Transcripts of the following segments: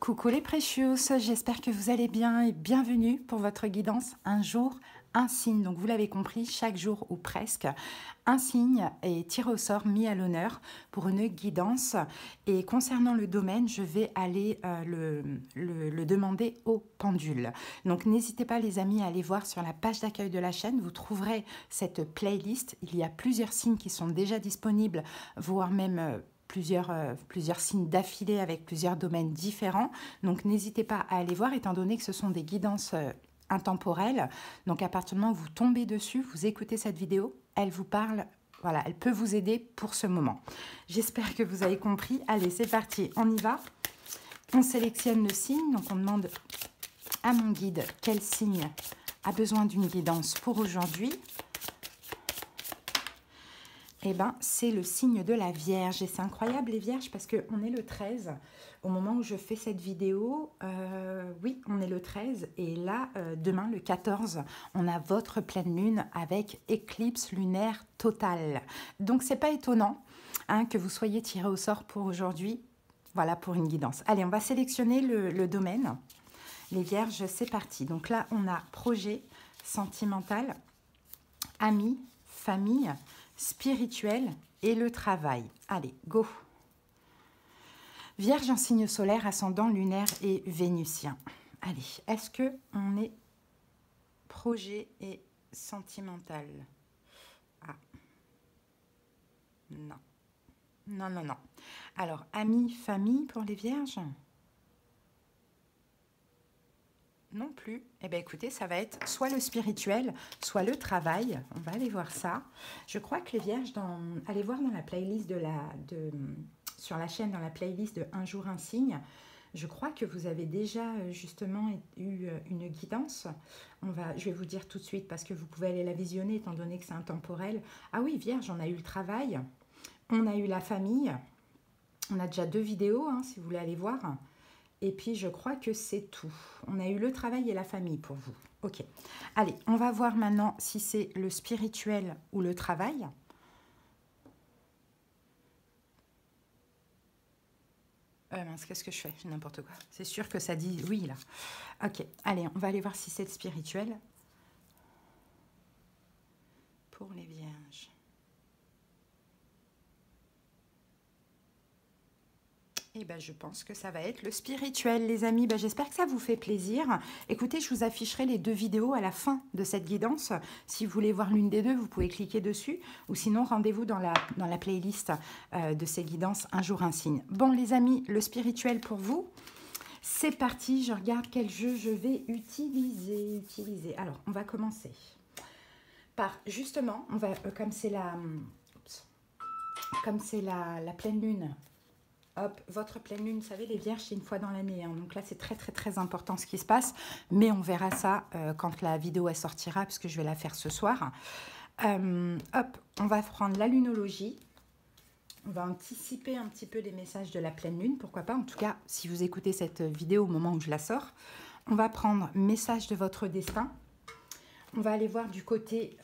Coucou les précieux, j'espère que vous allez bien et bienvenue pour votre guidance un jour, un signe. Donc vous l'avez compris, chaque jour ou presque, un signe est tiré au sort, mis à l'honneur pour une guidance. Et concernant le domaine, je vais aller le demander au pendule. Donc n'hésitez pas les amis à aller voir sur la page d'accueil de la chaîne, vous trouverez cette playlist. Il y a plusieurs signes qui sont déjà disponibles, voire même plusieurs signes d'affilée avec plusieurs domaines différents. Donc n'hésitez pas à aller voir étant donné que ce sont des guidances intemporelles. Donc à partir du moment où vous tombez dessus, vous écoutez cette vidéo, elle vous parle, voilà, elle peut vous aider pour ce moment. J'espère que vous avez compris. Allez, c'est parti, on y va. On sélectionne le signe, donc on demande à mon guide quel signe a besoin d'une guidance pour aujourd'hui. Eh bien, c'est le signe de la Vierge. Et c'est incroyable les Vierges parce qu'on est le 13. Au moment où je fais cette vidéo, oui, on est le 13. Et là, demain, le 14, on a votre pleine lune avec éclipse lunaire totale. Donc, c'est pas étonnant hein, que vous soyez tiré au sort pour aujourd'hui. Voilà, pour une guidance. Allez, on va sélectionner le domaine. Les Vierges, c'est parti. Donc là, on a projet sentimental, amis, famille, spirituel et le travail. Allez, go! Vierge en signe solaire, ascendant lunaire et vénusien. Allez, est-ce que on est projet et sentimental? Ah, non. Non, non, non. Alors, amis, famille pour les vierges? Non plus. Eh bien, écoutez, ça va être soit le spirituel, soit le travail. On va aller voir ça. Je crois que les vierges, allez voir dans la playlist sur la chaîne, dans la playlist de Un jour, un signe, je crois que vous avez déjà justement eu une guidance. Je vais vous dire tout de suite parce que vous pouvez aller la visionner étant donné que c'est intemporel. Ah oui, vierge, on a eu le travail, on a eu la famille. On a déjà 2 vidéos, hein, si vous voulez aller voir. Et puis, je crois que c'est tout. On a eu le travail et la famille pour vous. Ok. Allez, on va voir maintenant si c'est le spirituel ou le travail. Mince, qu'est-ce que je fais? N'importe quoi. C'est sûr que ça dit oui, là. Ok. Allez, on va aller voir si c'est le spirituel. Pour les vierges. Eh ben, je pense que ça va être le spirituel, les amis. Ben, j'espère que ça vous fait plaisir. Écoutez, je vous afficherai les 2 vidéos à la fin de cette guidance. Si vous voulez voir l'une des 2, vous pouvez cliquer dessus. Ou sinon, rendez-vous dans la playlist de ces guidances Un jour, un signe. Bon, les amis, le spirituel pour vous. C'est parti. Je regarde quel jeu je vais utiliser. Alors, on va commencer par, justement, on va, comme c'est la pleine lune. Hop, votre pleine lune, vous savez, les vierges, c'est une fois dans l'année. Hein. Donc là, c'est très, très, très important ce qui se passe. Mais on verra ça quand la vidéo elle sortira, puisque je vais la faire ce soir. Hop, on va prendre la lunologie. On va anticiper un petit peu les messages de la pleine lune. Pourquoi pas, en tout cas, si vous écoutez cette vidéo au moment où je la sors. On va prendre message de votre destin. On va aller voir du côté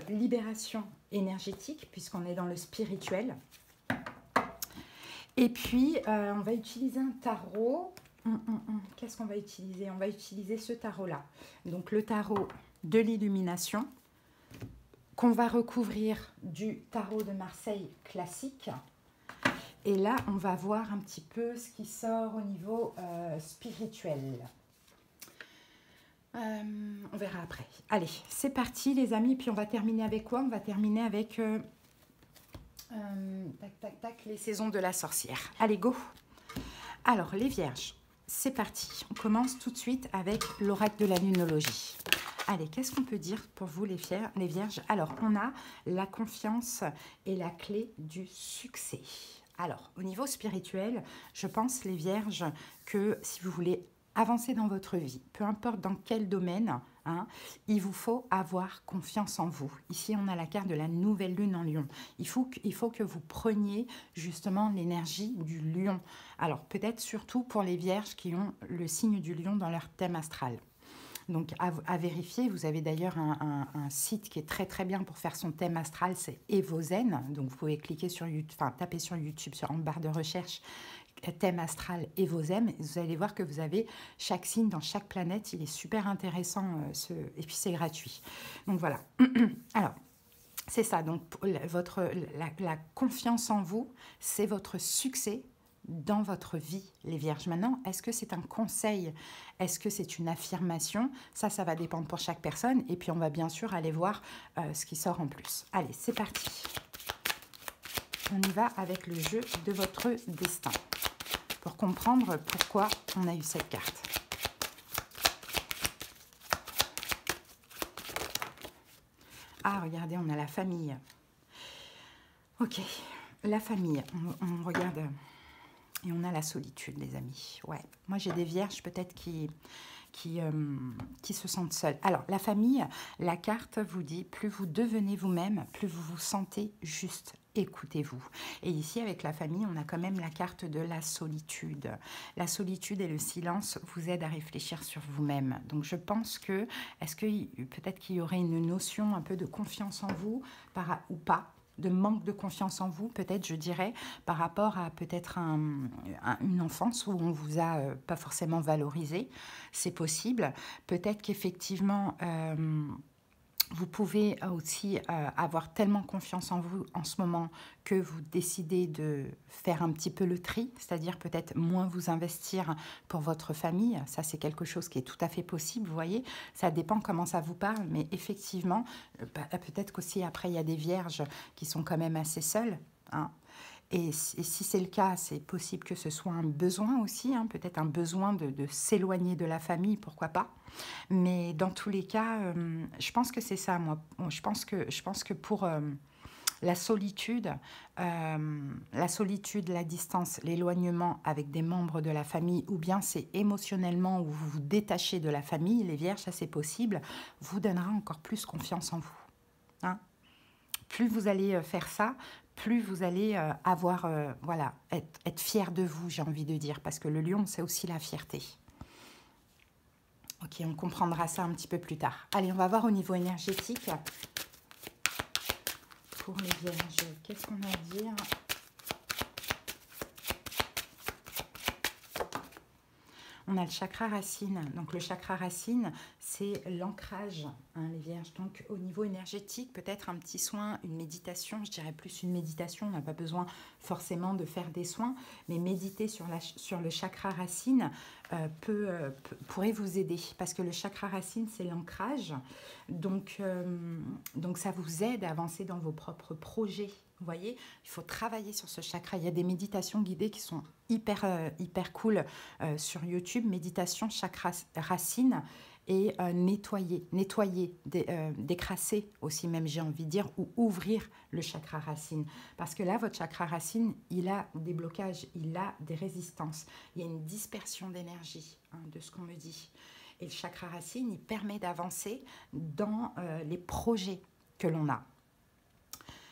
libération énergétique, puisqu'on est dans le spirituel. Et puis, on va utiliser un tarot. Qu'est-ce qu'on va utiliser? On va utiliser ce tarot-là. Donc, le tarot de l'illumination, qu'on va recouvrir du tarot de Marseille classique. Et là, on va voir un petit peu ce qui sort au niveau spirituel. On verra après. Allez, c'est parti, les amis. Puis, on va terminer avec quoi? On va terminer avec... tac, tac, tac, les saisons de la sorcière. Allez, go! Alors, les vierges, c'est parti. On commence tout de suite avec l'oracle de la lunologie. Allez, qu'est-ce qu'on peut dire pour vous, les vierges? Alors, on a la confiance et la clé du succès. Alors, au niveau spirituel, je pense, les vierges, que si vous voulez avancer dans votre vie, peu importe dans quel domaine, hein, il vous faut avoir confiance en vous. Ici, on a la carte de la nouvelle lune en lion. Il faut que vous preniez justement l'énergie du lion. Alors, peut-être surtout pour les vierges qui ont le signe du lion dans leur thème astral. Donc, à vérifier, vous avez d'ailleurs un site qui est très très bien pour faire son thème astral, c'est Evozen. Donc, vous pouvez cliquer sur YouTube, enfin, taper sur YouTube, en barre de recherche, thème astral et vos thèmes. Vous allez voir que vous avez chaque signe dans chaque planète. Il est super intéressant et puis c'est gratuit. Donc voilà. Alors, c'est ça. Donc la confiance en vous, c'est votre succès dans votre vie, les Vierges. Maintenant, est-ce que c'est un conseil? Est-ce que c'est une affirmation? Ça va dépendre pour chaque personne. Et puis, on va bien sûr aller voir ce qui sort en plus. Allez, c'est parti. On y va avec le jeu de votre destin pour comprendre pourquoi on a eu cette carte. Ah, regardez, on a la famille. Ok, la famille. On regarde et on a la solitude, les amis. Ouais, moi j'ai des vierges peut-être qui se sentent seules. Alors, la famille, la carte vous dit, plus vous devenez vous-même, plus vous vous sentez juste. Écoutez-vous. Et ici, avec la famille, on a quand même la carte de la solitude. La solitude et le silence vous aident à réfléchir sur vous-même. Donc, je pense que, peut-être qu'il y aurait une notion un peu de confiance en vous, ou pas, de manque de confiance en vous, peut-être, je dirais, par rapport à peut-être une enfance où on vous a pas forcément valorisé. C'est possible. Peut-être qu'effectivement, vous pouvez aussi avoir tellement confiance en vous en ce moment que vous décidez de faire un petit peu le tri, c'est-à-dire peut-être moins vous investir pour votre famille. Ça, c'est quelque chose qui est tout à fait possible, vous voyez. Ça dépend comment ça vous parle, mais effectivement, peut-être qu'aussi après, il y a des vierges qui sont quand même assez seules, hein. Et si c'est le cas, c'est possible que ce soit un besoin aussi, hein, peut-être un besoin de s'éloigner de la famille, pourquoi pas. Mais dans tous les cas, je pense que c'est ça, moi. Je pense que pour la solitude, la distance, l'éloignement avec des membres de la famille, ou bien c'est émotionnellement où vous vous détachez de la famille, les vierges, ça c'est possible, vous donnera encore plus confiance en vous, hein. Plus vous allez faire ça, plus vous allez voilà, être fier de vous, j'ai envie de dire, parce que le lion, c'est aussi la fierté. Ok, on comprendra ça un petit peu plus tard. Allez, on va voir au niveau énergétique. Pour les vierges, qu'est-ce qu'on a à dire ? On a le chakra racine. Donc le chakra racine, c'est l'ancrage, hein, les vierges. Donc au niveau énergétique, peut-être un petit soin, une méditation, je dirais plus une méditation, on n'a pas besoin forcément de faire des soins, mais méditer sur le chakra racine pourrait vous aider, parce que le chakra racine, c'est l'ancrage. Donc ça vous aide à avancer dans vos propres projets. Vous voyez, il faut travailler sur ce chakra. Il y a des méditations guidées qui sont hyper cool sur YouTube. Méditation chakra racine et nettoyer, décrasser aussi même, j'ai envie de dire, ou ouvrir le chakra racine. Parce que là, votre chakra racine, il a des blocages, il a des résistances. Il y a une dispersion d'énergie, hein, de ce qu'on me dit. Et le chakra racine, il permet d'avancer dans les projets que l'on a.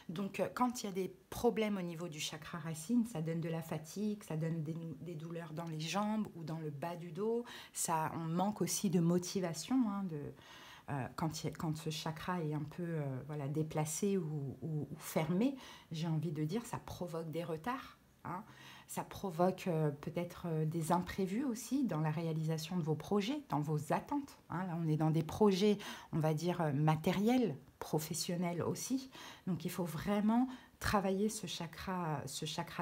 Donc, quand il y a des problèmes au niveau du chakra racine, ça donne de la fatigue, ça donne des douleurs dans les jambes ou dans le bas du dos. On manque aussi de motivation, hein, quand ce chakra est un peu voilà, déplacé ou fermé. J'ai envie de dire, ça provoque des retards, hein. Ça provoque peut-être des imprévus aussi dans la réalisation de vos projets, dans vos attentes, hein. Là, on est dans des projets, on va dire, matériels, professionnels aussi. Donc, il faut vraiment travailler ce chakra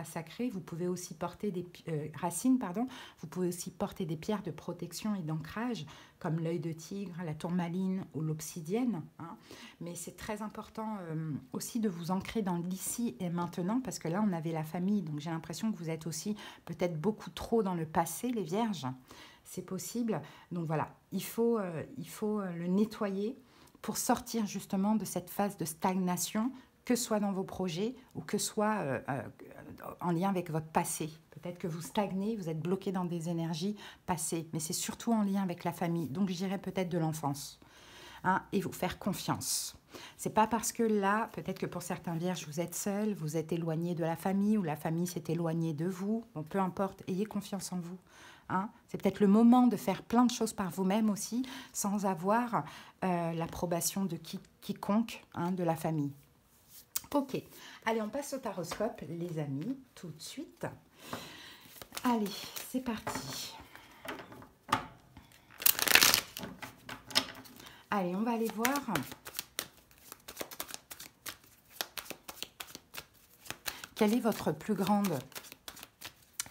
sacré. Vous pouvez aussi porter des racines, pardon. Vous pouvez aussi porter des pierres de protection et d'ancrage, comme l'œil de tigre, la tourmaline ou l'obsidienne, hein. Mais c'est très important aussi de vous ancrer dans l'ici et maintenant, parce que là, on avait la famille. Donc, j'ai l'impression que vous êtes aussi peut-être beaucoup trop dans le passé, les vierges. C'est possible. Donc, voilà, il faut le nettoyer pour sortir justement de cette phase de stagnation, que ce soit dans vos projets ou que ce soit en lien avec votre passé. Peut-être que vous stagnez, vous êtes bloqué dans des énergies passées, mais c'est surtout en lien avec la famille. Donc, je dirais peut-être de l'enfance, hein, et vous faire confiance. C'est pas parce que là, peut-être que pour certains vierges, vous êtes seul, vous êtes éloigné de la famille ou la famille s'est éloignée de vous. Bon, peu importe, ayez confiance en vous. Hein. C'est peut-être le moment de faire plein de choses par vous-même aussi, sans avoir l'approbation de quiconque, hein, de la famille. Ok, allez, on passe au taroscope, les amis, tout de suite. Allez, c'est parti. Allez, on va aller voir quelle est votre plus grande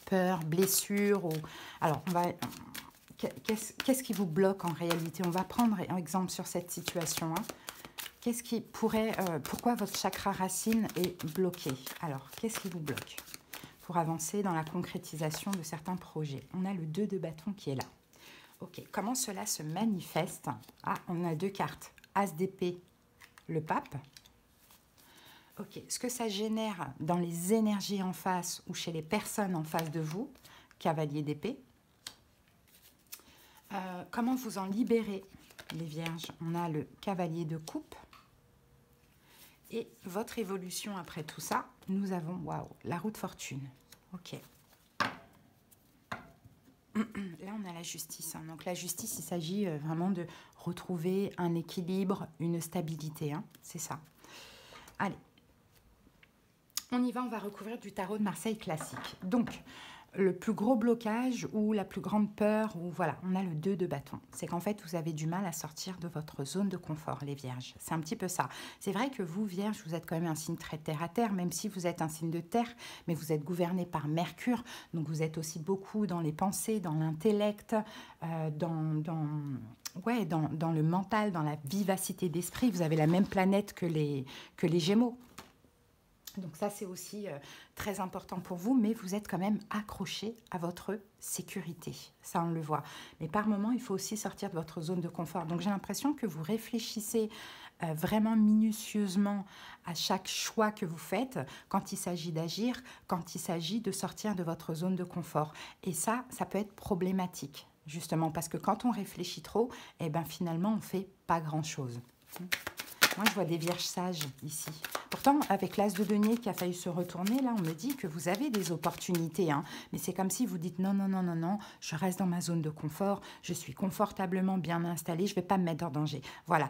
peur, blessure ou... Alors, on va... Qu'est-ce qui vous bloque en réalité? On va prendre un exemple sur cette situation. Hein. Qu'est-ce qui pourrait... pourquoi votre chakra racine est bloqué? Alors, qu'est-ce qui vous bloque pour avancer dans la concrétisation de certains projets? On a le 2 de bâton qui est là. Ok, comment cela se manifeste? Ah, on a 2 cartes. As d'épée, le pape. Ok, ce que ça génère dans les énergies en face ou chez les personnes en face de vous, cavalier d'épée. Comment vous en libérer, les vierges? On a le cavalier de coupe. Et votre évolution après tout ça, nous avons, waouh, la roue de fortune. Ok. Là, on a la justice. Hein. Donc, la justice, il s'agit vraiment de retrouver un équilibre, une stabilité. Hein. C'est ça. Allez. On y va, on va recouvrir du tarot de Marseille classique. Donc, le plus gros blocage ou la plus grande peur, ou voilà, on a le 2 de bâton. C'est qu'en fait, vous avez du mal à sortir de votre zone de confort, les vierges. C'est un petit peu ça. C'est vrai que vous, vierges, vous êtes quand même un signe très terre à terre, même si vous êtes un signe de terre, mais vous êtes gouverné par Mercure. Donc, vous êtes aussi beaucoup dans les pensées, dans l'intellect, dans le mental, dans la vivacité d'esprit. Vous avez la même planète que les Gémeaux. Donc ça, c'est aussi très important pour vous, mais vous êtes quand même accroché à votre sécurité. Ça, on le voit. Mais par moment, il faut aussi sortir de votre zone de confort. Donc j'ai l'impression que vous réfléchissez vraiment minutieusement à chaque choix que vous faites quand il s'agit d'agir, quand il s'agit de sortir de votre zone de confort. Et ça peut être problématique, justement, parce que quand on réfléchit trop, eh ben, finalement, on ne fait pas grand-chose. Moi, je vois des vierges sages ici. Pourtant, avec l'as de denier qui a failli se retourner, là, on me dit que vous avez des opportunités. Hein. Mais c'est comme si vous dites non, non, non, non, non, je reste dans ma zone de confort, je suis confortablement bien installée, je ne vais pas me mettre en danger. Voilà,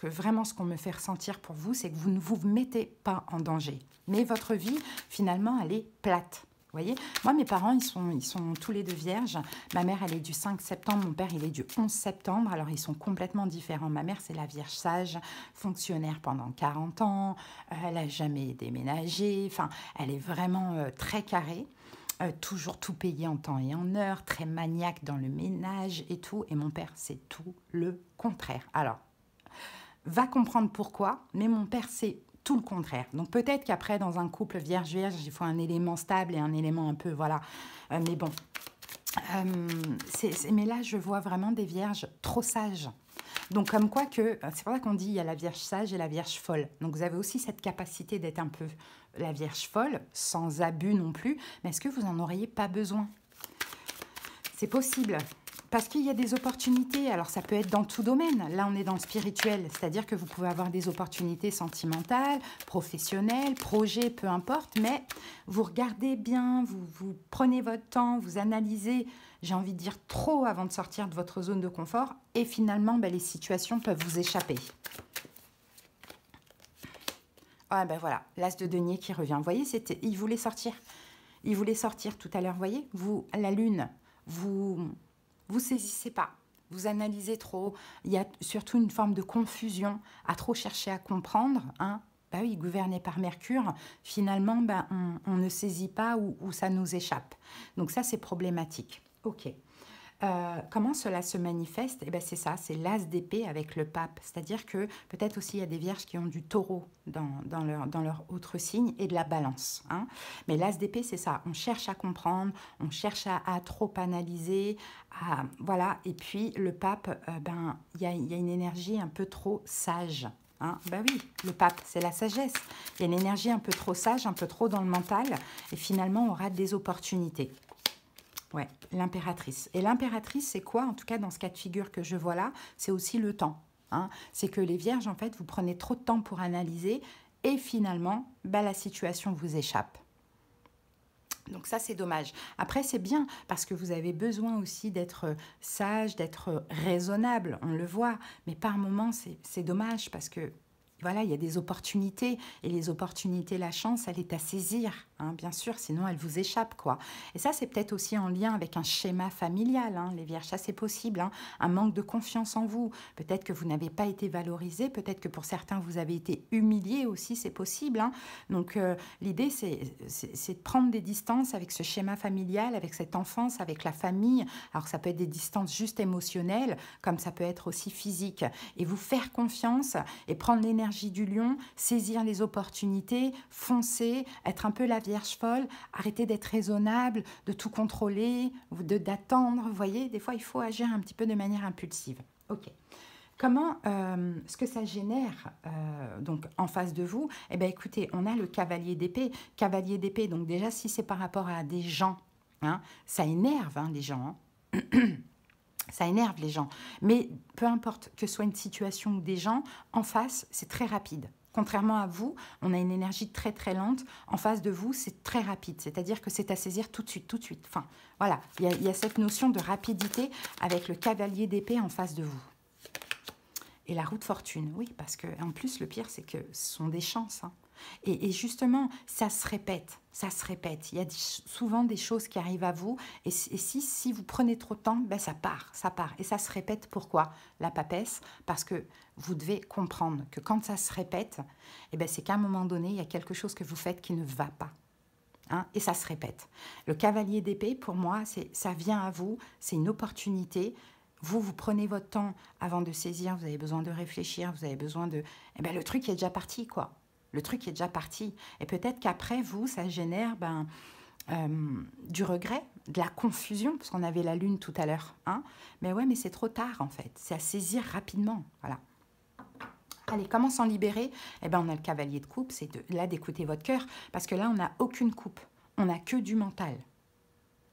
vraiment ce qu'on me fait ressentir pour vous, c'est que vous ne vous mettez pas en danger. Mais votre vie, finalement, elle est plate. Vous voyez, moi, mes parents, ils sont tous les deux vierges. Ma mère, elle est du 5 septembre, mon père, il est du 11 septembre. Alors, ils sont complètement différents. Ma mère, c'est la vierge sage, fonctionnaire pendant 40 ans. Elle n'a jamais déménagé. Enfin, elle est vraiment très carrée. Toujours tout payé en temps et en heure. Très maniaque dans le ménage et tout. Et mon père, c'est tout le contraire. Alors, va comprendre pourquoi. Mais mon père, c'est tout le contraire. Donc peut-être qu'après, dans un couple vierge-vierge, il faut un élément stable et un élément un peu, voilà. Mais bon, mais là, je vois vraiment des vierges trop sages. Donc comme quoi que, c'est pour ça qu'on dit il y a la vierge sage et la vierge folle. Donc vous avez aussi cette capacité d'être un peu la vierge folle, sans abus non plus. Mais est-ce que vous n'en auriez pas besoin? C'est possible. Parce qu'il y a des opportunités, alors ça peut être dans tout domaine. Là, on est dans le spirituel, c'est-à-dire que vous pouvez avoir des opportunités sentimentales, professionnelles, projets, peu importe, mais vous regardez bien, vous prenez votre temps, vous analysez, j'ai envie de dire trop avant de sortir de votre zone de confort, et finalement, les situations peuvent vous échapper. Ah ben voilà, l'as de denier qui revient. Vous voyez, il voulait sortir. Il voulait sortir tout à l'heure, vous voyez, la lune, vous saisissez pas, vous analysez trop, il y a surtout une forme de confusion à trop chercher à comprendre. Hein. Bah oui, gouverné par Mercure, finalement, on ne saisit pas ou ça nous échappe. Donc ça, c'est problématique. Ok. Comment cela se manifeste? C'est ça, c'est l'as d'épée avec le pape. C'est-à-dire que peut-être aussi il y a des vierges qui ont du taureau dans leur autre signe et de la balance. Hein. Mais l'as d'épée, c'est ça. On cherche à comprendre, on cherche à trop analyser. Voilà. Et puis le pape, il y a une énergie un peu trop sage. Hein, oui, le pape, c'est la sagesse. Il y a une énergie un peu trop sage, un peu trop dans le mental. Et finalement, on aura des opportunités. Ouais, l'impératrice. Et l'impératrice, c'est quoi? En tout cas, dans ce cas de figure que je vois là, c'est aussi le temps. Hein. C'est que les vierges, en fait, vous prenez trop de temps pour analyser et finalement, la situation vous échappe. Donc ça, c'est dommage. Après, c'est bien parce que vous avez besoin aussi d'être sage, d'être raisonnable, on le voit. Mais par moments, c'est dommage parce que voilà, il y a des opportunités et les opportunités, la chance, elle est à saisir. hein, bien sûr, sinon elle vous échappe, quoi. Et ça, c'est peut-être aussi en lien avec un schéma familial, hein, les vierges, ça c'est possible, hein, un manque de confiance en vous. Peut-être que vous n'avez pas été valorisé, peut-être que pour certains, vous avez été humilié aussi, c'est possible. Hein. Donc, l'idée, c'est de prendre des distances avec ce schéma familial, avec cette enfance, avec la famille. Alors, ça peut être des distances juste émotionnelles, comme ça peut être aussi physique. Et vous faire confiance et prendre l'énergie du lion, saisir les opportunités, foncer, être un peu la vierge folle, arrêter d'être raisonnable, de tout contrôler, d'attendre. Vous voyez, des fois, il faut agir un petit peu de manière impulsive. Ok. Comment, ce que ça génère donc en face de vous? Eh bien, écoutez, on a le cavalier d'épée. Cavalier d'épée, donc déjà, si c'est par rapport à des gens, hein, ça énerve hein, les gens. Hein. Ça énerve les gens. Mais peu importe que ce soit une situation ou des gens, en face, c'est très rapide. Contrairement à vous, on a une énergie très très lente. En face de vous, c'est très rapide. C'est-à-dire que c'est à saisir tout de suite, tout de suite. Enfin, voilà, il y a cette notion de rapidité avec le cavalier d'épée en face de vous. Et la roue de fortune, oui, parce que en plus, le pire, c'est que ce sont des chances. Hein. Et justement, ça se répète, ça se répète. Il y a souvent des choses qui arrivent à vous, et si vous prenez trop de temps, ben ça part, ça part. Et ça se répète, pourquoi? La papesse, parce que vous devez comprendre que quand ça se répète, eh ben c'est qu'à un moment donné, il y a quelque chose que vous faites qui ne va pas. Hein, et ça se répète. Le cavalier d'épée, pour moi, ça vient à vous, c'est une opportunité. Vous prenez votre temps avant de saisir, vous avez besoin de réfléchir, vous avez besoin de... Eh bien, le truc est déjà parti, quoi. Le truc est déjà parti. Et peut-être qu'après, vous, ça génère du regret, de la confusion, parce qu'on avait la lune tout à l'heure. Hein. Mais ouais, mais c'est trop tard, en fait. C'est à saisir rapidement. Voilà. Allez, comment s'en libérer? Eh bien, on a le cavalier de coupe, c'est là d'écouter votre cœur, parce que là, on n'a aucune coupe. On n'a que du mental.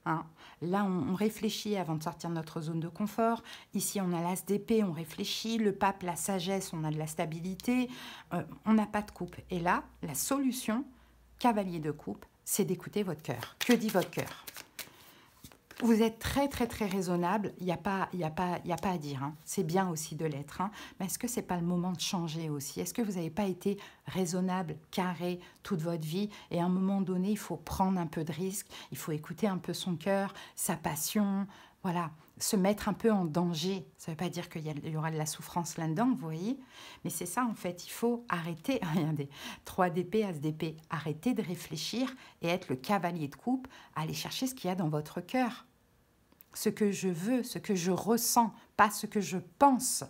Hein. Là, on réfléchit avant de sortir de notre zone de confort. Ici, on a l'as d'épée, on réfléchit. Le pape, la sagesse, on a de la stabilité. On n'a pas de coupe. Et là, la solution, cavalier de coupe, c'est d'écouter votre cœur. Que dit votre cœur? Vous êtes très, très, très raisonnable. Il n'y a pas à dire. Hein. C'est bien aussi de l'être. Hein. Mais est-ce que ce n'est pas le moment de changer aussi? Est-ce que vous n'avez pas été raisonnable, carré toute votre vie? Et à un moment donné, il faut prendre un peu de risque. Il faut écouter un peu son cœur, sa passion. Voilà, se mettre un peu en danger. Ça ne veut pas dire qu'il y aura de la souffrance là-dedans, vous voyez. Mais c'est ça, en fait. Il faut arrêter. Regardez, 3 d'épée, as d'épée. Arrêter de réfléchir et être le cavalier de coupe. Aller chercher ce qu'il y a dans votre cœur. Ce que je veux, ce que je ressens, pas ce que je pense.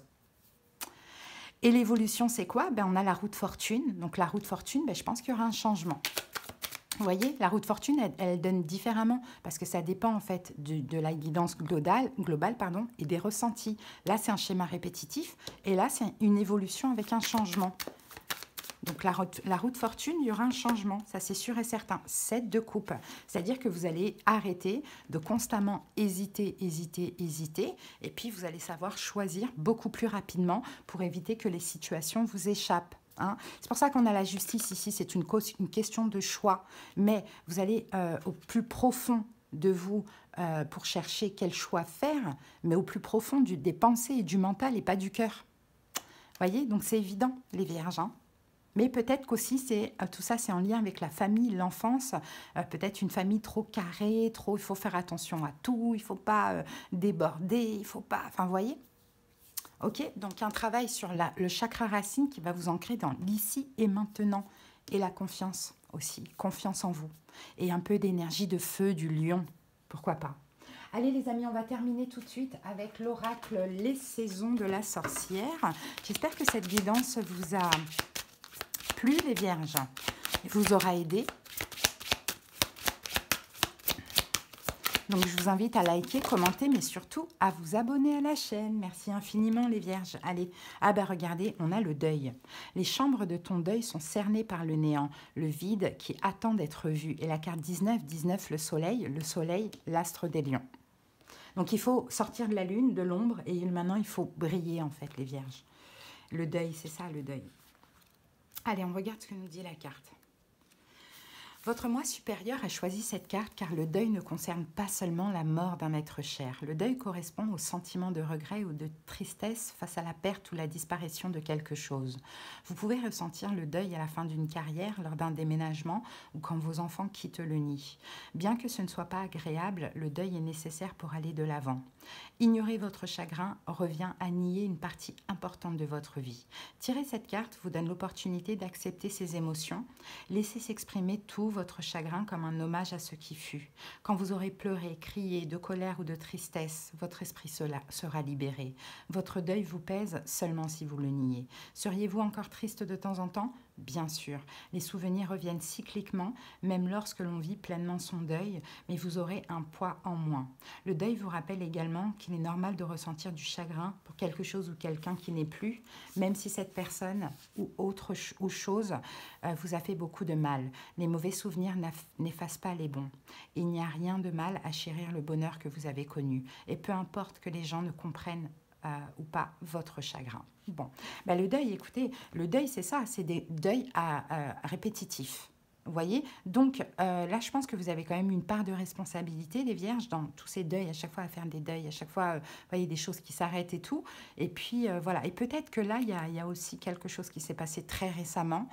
Et l'évolution, c'est quoi? On a la roue de fortune. Donc la roue de fortune, je pense qu'il y aura un changement. Vous voyez, la roue de fortune, elle donne différemment parce que ça dépend en fait de la guidance globale et des ressentis. Là, c'est un schéma répétitif et là, c'est une évolution avec un changement. Donc la roue de fortune, il y aura un changement, ça c'est sûr et certain. 7 de coupe, c'est-à-dire que vous allez arrêter de constamment hésiter, et puis vous allez savoir choisir beaucoup plus rapidement pour éviter que les situations vous échappent. Hein. C'est pour ça qu'on a la justice ici, c'est une question de choix, mais vous allez au plus profond de vous pour chercher quel choix faire, mais au plus profond des pensées et du mental et pas du cœur. Vous voyez, donc c'est évident les vierges, hein. Mais peut-être qu'aussi, tout ça, c'est en lien avec la famille, l'enfance. Peut-être une famille trop carrée, il faut faire attention à tout, il ne faut pas déborder, il ne faut pas... Enfin, vous voyez? Ok, donc un travail sur le chakra racine qui va vous ancrer dans l'ici et maintenant. Et la confiance aussi, confiance en vous. Et un peu d'énergie de feu du lion, pourquoi pas. Allez les amis, on va terminer tout de suite avec l'oracle Les Saisons de la Sorcière. J'espère que cette guidance vous a... plu les vierges, vous aura aidé. Donc je vous invite à liker, commenter, mais surtout à vous abonner à la chaîne. Merci infiniment les vierges. Allez, regardez, on a le deuil. Les chambres de ton deuil sont cernées par le néant, le vide qui attend d'être vu. Et la carte 19, le soleil, l'astre des lions. Donc il faut sortir de la lune, de l'ombre, et maintenant il faut briller en fait les vierges. Le deuil, c'est ça le deuil. Allez, on regarde ce que nous dit la carte. Votre moi supérieur a choisi cette carte car le deuil ne concerne pas seulement la mort d'un être cher. Le deuil correspond au sentiment de regret ou de tristesse face à la perte ou la disparition de quelque chose. Vous pouvez ressentir le deuil à la fin d'une carrière, lors d'un déménagement ou quand vos enfants quittent le nid. Bien que ce ne soit pas agréable, le deuil est nécessaire pour aller de l'avant. Ignorer votre chagrin revient à nier une partie importante de votre vie. Tirer cette carte vous donne l'opportunité d'accepter ces émotions. Laissez s'exprimer tout votre chagrin comme un hommage à ce qui fut. Quand vous aurez pleuré, crié de colère ou de tristesse, votre esprit sera libéré. Votre deuil vous pèse seulement si vous le niez. Seriez-vous encore triste de temps en temps ? Bien sûr, les souvenirs reviennent cycliquement, même lorsque l'on vit pleinement son deuil, mais vous aurez un poids en moins. Le deuil vous rappelle également qu'il est normal de ressentir du chagrin pour quelque chose ou quelqu'un qui n'est plus, même si cette personne ou autre chose vous a fait beaucoup de mal. Les mauvais souvenirs n'effacent pas les bons. Il n'y a rien de mal à chérir le bonheur que vous avez connu, et peu importe que les gens ne comprennent ou pas votre chagrin. Bon, ben le deuil, écoutez, le deuil c'est ça, c'est des deuils répétitifs. Vous voyez, donc là je pense que vous avez quand même une part de responsabilité, les vierges, dans tous ces deuils, à chaque fois à faire des deuils, à chaque fois, vous voyez, des choses qui s'arrêtent et tout. Et puis voilà, et peut-être que là, il y a aussi quelque chose qui s'est passé très récemment.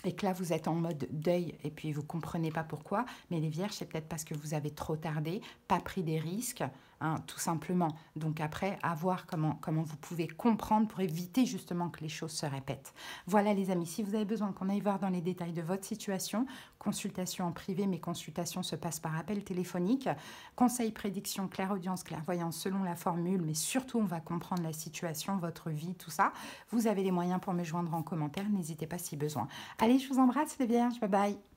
Et que là vous êtes en mode deuil et puis vous ne comprenez pas pourquoi, mais les vierges c'est peut-être parce que vous avez trop tardé, pas pris des risques, hein, tout simplement. Donc après, à voir comment vous pouvez comprendre pour éviter justement que les choses se répètent. Voilà les amis, si vous avez besoin qu'on aille voir dans les détails de votre situation, consultation en privé, mes consultations se passent par appel téléphonique, conseil, prédiction, clairaudience, clairvoyance selon la formule, mais surtout on va comprendre la situation, votre vie, tout ça. Vous avez les moyens pour me joindre en commentaire, n'hésitez pas si besoin. Allez, je vous embrasse les vierges, bye bye.